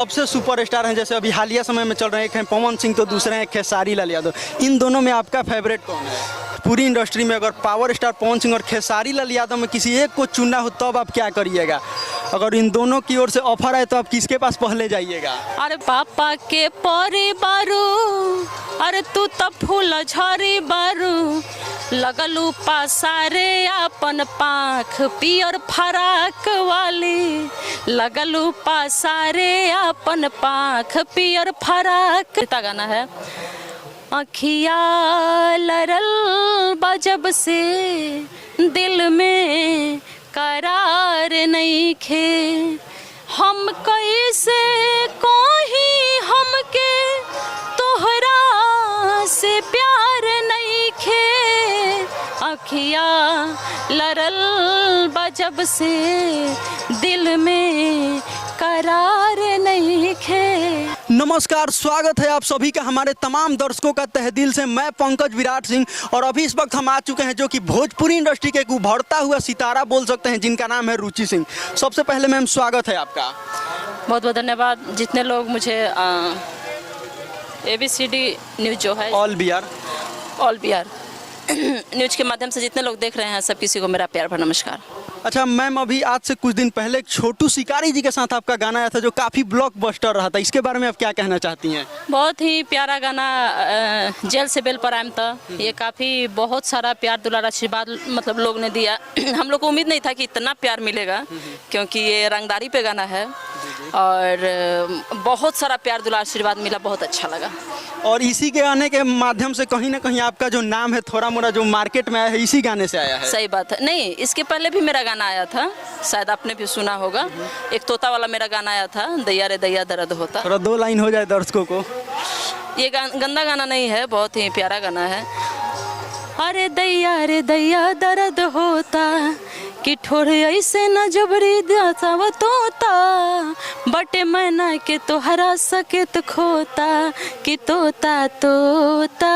सबसे सुपरस्टार हैं, जैसे अभी हालिया समय में चल रहे हैं, एक हैं पवन सिंह तो दूसरे हैं खेसारी लाल यादव। इन दोनों में आपका फेवरेट कौन है? पूरी इंडस्ट्री में अगर पावर स्टार पवन सिंह और खेसारी लाल यादव में किसी एक को चुनना हो तब आप क्या करिएगा? अगर इन दोनों की ओर से ऑफर आए तो आप किसके पास पहले जाइएगा? अरे पापा के परी बारू, अरे तू तो फूल झरी बारू, लगलू पासारे अपन पाख पियर फराक वाली, लगलू पासारे अपन पाख पियर फराक। कितना गाना है? अखिया लरल बजब से दिल में करार नहीं खे, हम कैसे कोही हमके तोहरा से प्यार नहीं खे, अखिया लरल बजब से दिल में करार नहीं खे। नमस्कार, स्वागत है आप सभी का हमारे तमाम दर्शकों का तहे दिल से। मैं पंकज विराट सिंह और अभी इस वक्त हम आ चुके हैं जो कि भोजपुरी इंडस्ट्री के एक उभरता हुआ सितारा बोल सकते हैं, जिनका नाम है रुचि सिंह। सबसे पहले मैम स्वागत है आपका। बहुत बहुत धन्यवाद। जितने लोग मुझे ABCD न्यूज़ जो है ऑल बिहार न्यूज़ के माध्यम से जितने लोग देख रहे हैं, सब किसी को मेरा प्यार भरा नमस्कार। अच्छा मैम, अभी आज से कुछ दिन पहले एक छोटू शिकारी जी के साथ आपका गाना आया था जो काफ़ी ब्लॉकबस्टर रहा था, इसके बारे में आप क्या कहना चाहती हैं? बहुत ही प्यारा गाना, जेल से बेल पर आयम था। ये काफ़ी बहुत सारा प्यार दुलार आशीर्वाद मतलब लोग ने दिया। हम लोग को उम्मीद नहीं था कि इतना प्यार मिलेगा, क्योंकि ये रंगदारी पे गाना है और बहुत सारा प्यार दुलार आशीर्वाद मिला, बहुत अच्छा लगा। और इसी के गाने के माध्यम से कहीं ना कहीं आपका जो नाम है थोड़ा मोड़ा जो मार्केट में आया है, इसी गाने से आया है। सही बात है। नहीं, इसके पहले भी मेरा गाना आया था, शायद आपने भी सुना होगा। एक तोता वाला मेरा गाना आया था, दैया रे दैया दर्द होता। थोड़ा दो लाइन हो जाए दर्शकों को। ये गंदा गाना नहीं है, बहुत ही प्यारा गाना है। अरे दैया रे दैया दर्द होता, कि ठोरे ऐसे न जबरी दाता वो तोता, बटे मैना के तो हरा सके तो खोता, कि तोता तोता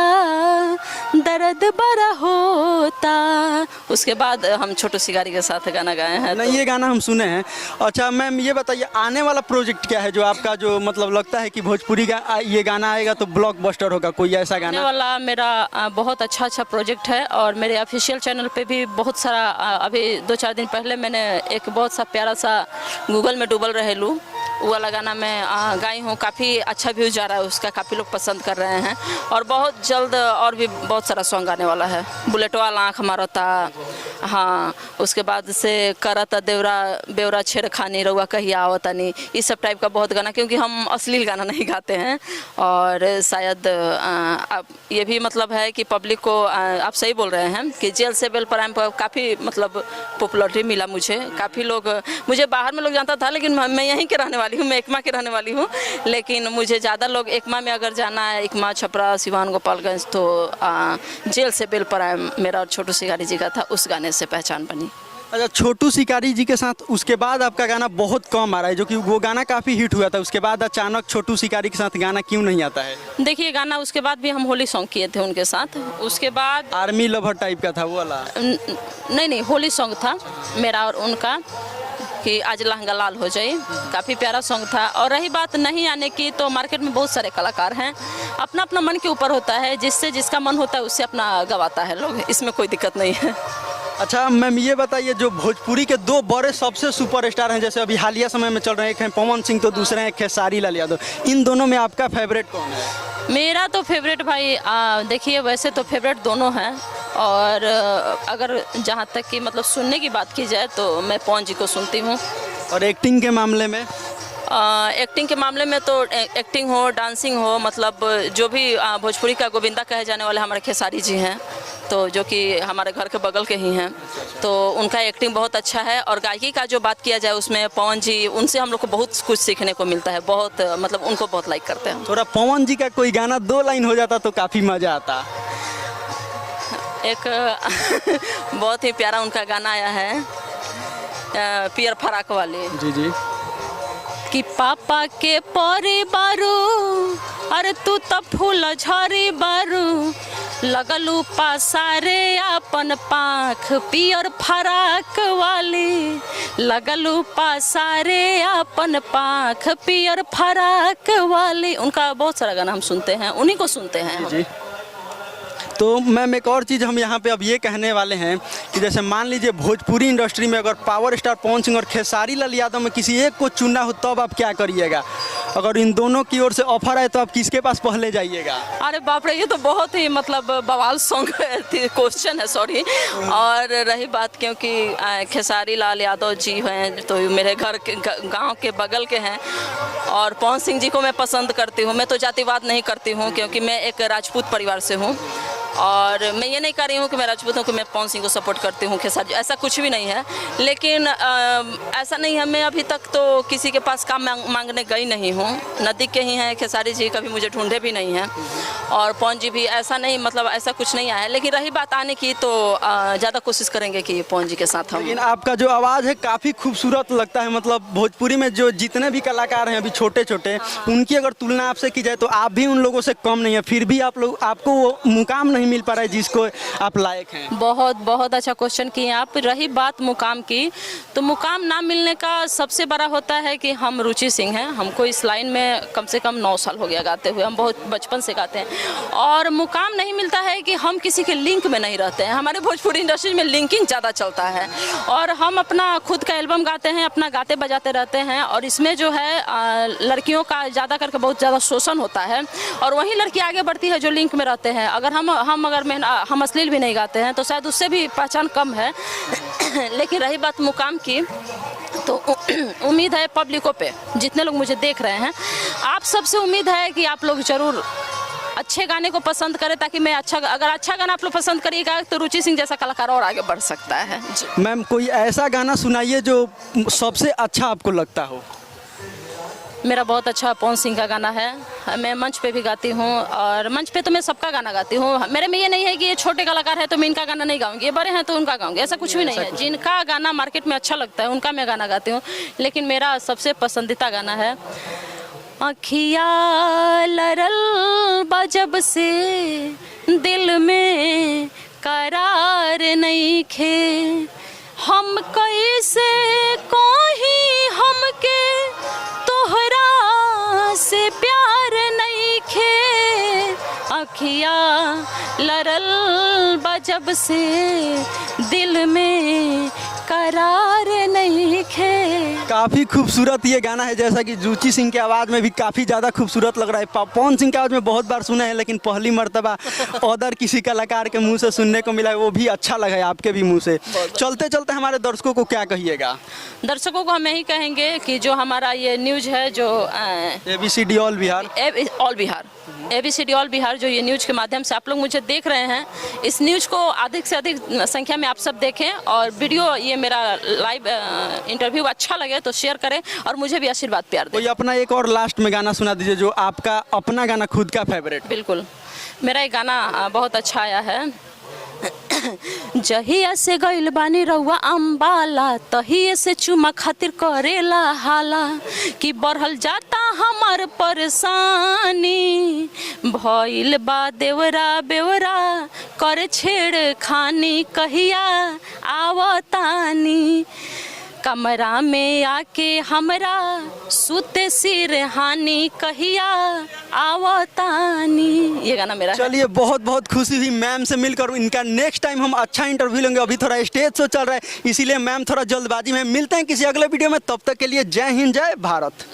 दर्द बड़ा होता। उसके बाद हम छोटू शिकारी के साथ गाना गाए हैं। नहीं, ये गाना हम सुने हैं। अच्छा मैम, ये बताइए आने वाला प्रोजेक्ट क्या है जो आपका, जो मतलब लगता है कि भोजपुरी का ये गाना आएगा तो ब्लॉकबस्टर होगा, कोई ऐसा गाना? आने वाला मेरा बहुत अच्छा प्रोजेक्ट है और मेरे ऑफिशियल चैनल पे भी बहुत सारा, अभी 2-4 दिन पहले मैंने एक बहुत सा प्यारा सा गूगल में डूबल रहेलू वो वाला गाना मैं गाई हूँ। काफ़ी अच्छा व्यूज जा रहा है उसका, काफ़ी लोग पसंद कर रहे हैं और बहुत जल्द और भी बहुत सारा सॉन्ग आने वाला है। बुलेटवा आँख मारता, हाँ, उसके बाद से करता देवरा बेवरा छेड़खानी रउआ कहिया आवता नहीं, इस सब टाइप का बहुत गाना, क्योंकि हम अश्लील गाना नहीं गाते हैं। और शायद ये भी मतलब है कि पब्लिक को आप सही बोल रहे हैं कि जेल से बेल पर काफ़ी मतलब पॉपुलरिटी मिला मुझे। काफ़ी लोग, मुझे बाहर में लोग जानता था, लेकिन मैं यहीं के रहने वाली हूँ, मैं एकमा के रहने वाली हूँ, लेकिन मुझे ज़्यादा लोग एकमा में अगर जाना है, एकमा, छपरा, सिवान, गोपालगंज, तो जेल से बेल पर आए मेरा और छोटू शिकारी जी का था, उस गाने से पहचान बनी। अच्छा, छोटू शिकारी जी के साथ उसके बाद आपका गाना बहुत कम आ रहा है, जो कि वो गाना काफ़ी हिट हुआ था, उसके बाद अचानक छोटू शिकारी के साथ गाना क्यों नहीं आता है? देखिए, गाना उसके बाद भी हम होली सॉन्ग किए थे उनके साथ, उसके बाद आर्मी लवर टाइप का था वो वाला? नहीं, होली सॉन्ग था मेरा और उनका कि आज लहंगा लाल हो जाए, काफ़ी प्यारा सॉन्ग था। और रही बात नहीं आने की, तो मार्केट में बहुत सारे कलाकार हैं, अपना अपना मन के ऊपर होता है, जिससे जिसका मन होता है उससे अपना गवाता है लोग, इसमें कोई दिक्कत नहीं है। अच्छा मैम, ये बताइए जो भोजपुरी के दो बड़े सबसे सुपरस्टार हैं, जैसे अभी हालिया समय में चल रहे हैं, एक हैं पवन सिंह तो दूसरे हैं खेसारी लाल यादव, इन दोनों में आपका फेवरेट कौन है? मेरा तो फेवरेट भाई, देखिए वैसे तो फेवरेट दोनों हैं, और अगर जहाँ तक कि मतलब सुनने की बात की जाए तो मैं पवन जी को सुनती हूँ। और एक्टिंग के मामले में? एक्टिंग के मामले में तो एक्टिंग हो, डांसिंग हो, मतलब जो भी भोजपुरी का गोविंदा कहे जाने वाले हमारे खेसारी जी हैं, तो जो कि हमारे घर के बगल के ही हैं, तो उनका एक्टिंग बहुत अच्छा है। और गायकी का जो बात किया जाए उसमें पवन जी, उनसे हम लोग को बहुत कुछ सीखने को मिलता है, बहुत मतलब उनको बहुत लाइक करते हैं। थोड़ा पवन जी का कोई गाना 2 लाइन हो जाता तो काफ़ी मज़ा आता। एक बहुत ही प्यारा उनका गाना आया है, पियर फराक वाले। जी। कि पापा के परी बारू, अरे तू तो फूल झरी बारू, लगलू पासारे अपन पाख पियर फराक वाली, लगलू पासारे अपन पाख पियर फराक वाली। उनका बहुत सारा गाना हम सुनते हैं, उन्हीं को सुनते हैं हम। जी। तो मैम एक और चीज़ हम यहाँ पे अब ये कहने वाले हैं कि जैसे मान लीजिए भोजपुरी इंडस्ट्री में अगर पावर स्टार पवन सिंह और खेसारी लाल यादव में किसी एक को चुनना हो तब आप क्या करिएगा? अगर इन दोनों की ओर से ऑफर आए तो आप किसके पास पहले जाइएगा? अरे बाप रे, ये तो बहुत ही मतलब बवाल सॉन्ग क्वेश्चन है, सॉरी। और रही बात, क्योंकि खेसारी लाल यादव जी हैं तो मेरे घर के गांव के बगल के हैं, और पवन सिंह जी को मैं पसंद करती हूँ। मैं तो जातिवाद नहीं करती हूँ, क्योंकि मैं एक राजपूत परिवार से हूँ, और मैं ये नहीं कर रही हूँ कि मैं राजपूत हूँ कि मैं पवन सिंह को सपोर्ट करती हूँ, खेसारी, ऐसा कुछ भी नहीं है। लेकिन ऐसा नहीं है, मैं अभी तक तो किसी के पास काम मांगने गई नहीं हूँ। नज़दीक के ही हैं खेसारी जी, कभी मुझे ढूंढे भी नहीं हैं, और पवन जी भी ऐसा नहीं, मतलब ऐसा कुछ नहीं आया है। लेकिन रही बात आने की, तो ज़्यादा कोशिश करेंगे कि पवन जी के साथ हम। लेकिन आपका जो आवाज़ है काफ़ी खूबसूरत लगता है, मतलब भोजपुरी में जो जितने भी कलाकार हैं अभी छोटे छोटे, उनकी अगर तुलना आपसे की जाए तो आप भी उन लोगों से कम नहीं है, फिर भी आपको वो मुकाम नहीं मिल पा रहा है जिसको आप लायक हैं। बहुत बहुत अच्छा क्वेश्चन किए आप। रही बात मुकाम की, तो मुकाम ना मिलने का सबसे बड़ा होता है कि हम रुचि सिंह हैं, हमको इस लाइन में कम से कम 9 साल हो गया गाते हुए, हम बहुत बचपन से गाते हैं। और मुकाम नहीं मिलता है कि हम किसी के लिंक में नहीं रहते हैं। हमारे भोजपुरी इंडस्ट्री में लिंकिंग ज़्यादा चलता है, और हम अपना खुद का एल्बम गाते हैं, अपना गाते बजाते रहते हैं, और इसमें जो है लड़कियों का ज़्यादा करके बहुत ज़्यादा शोषण होता है, और वही लड़की आगे बढ़ती है जो लिंक में रहते हैं। अगर हम अश्लील भी नहीं गाते हैं तो शायद उससे भी पहचान कम है। लेकिन रही बात मुकाम की, तो उम्मीद है पब्लिकों पे, जितने लोग मुझे देख रहे हैं, आप सबसे उम्मीद है कि आप लोग ज़रूर अच्छे गाने को पसंद करें, ताकि मैं अगर अच्छा गाना आप लोग पसंद करिएगा तो रुचि सिंह जैसा कलाकार और आगे बढ़ सकता है। जी मैम, कोई ऐसा गाना सुनाइए जो सबसे अच्छा आपको लगता हो। मेरा बहुत अच्छा पवन सिंह का गाना है। मैं मंच पे भी गाती हूँ, और मंच पे तो मैं सबका गाना गाती हूँ। मेरे में ये नहीं है कि ये छोटे कलाकार है तो मैं इनका गाना नहीं गाऊंगी, ये बड़े हैं तो उनका गाऊंगी, ऐसा कुछ भी नहीं है। जिनका गाना मार्केट में अच्छा लगता है उनका मैं गाना गाती हूँ। लेकिन मेरा सबसे पसंदीदा गाना है अखिया लरल बजब से दिल में करार नहीं खे, हम कैसे कोही हमके तोहरा से प्यार नहीं खे, अखिया लरल बजब से दिल में करार नहीं खे। काफ़ी खूबसूरत ये गाना है, जैसा कि रुचि सिंह की आवाज़ में भी काफ़ी ज़्यादा खूबसूरत लग रहा है। पवन सिंह की आवाज़ में बहुत बार सुना है, लेकिन पहली मर्तबा अदर किसी कलाकार के मुंह से सुनने को मिला है, वो भी अच्छा लगा है आपके भी मुंह से। चलते चलते हमारे दर्शकों को क्या कहिएगा? दर्शकों को हम यही कहेंगे कि जो हमारा ये न्यूज़ है, जो ABCD all Bihar, ABCD all Bihar, जो ये न्यूज़ के माध्यम से आप लोग मुझे देख रहे हैं, इस न्यूज़ को अधिक से अधिक संख्या में आप सब देखें, और वीडियो ये मेरा लाइव इंटरव्यू अच्छा लगे तो शेयर करें, और मुझे भी आशीर्वाद प्यार दें। कोई अपना एक और लास्ट में गाना सुना दीजिए जो आपका अपना गाना खुद का फेवरेट। बिल्कुल, मेरा एक गाना बहुत अच्छा आया है। जहिया से गइल बानी रउआ अम्बाला, तहिए से चुमा खातिर करेला हाला, कि बढ़ल जाता हमार परेशानी, भइल बा देवरा बेवरा करे छेड़ खानी, कहिया आवतानी, कमरा में आके हमरा सुते सिरहानी, कहिया आवतानी। ये गाना मेरा। चलिए, बहुत बहुत खुशी हुई मैम से मिलकर। इनका नेक्स्ट टाइम हम अच्छा इंटरव्यू लेंगे। अभी थोड़ा स्टेज शो चल रहा है, इसीलिए मैम थोड़ा जल्दबाजी में। मिलते हैं किसी अगले वीडियो में, तब तक के लिए जय हिंद, जय भारत।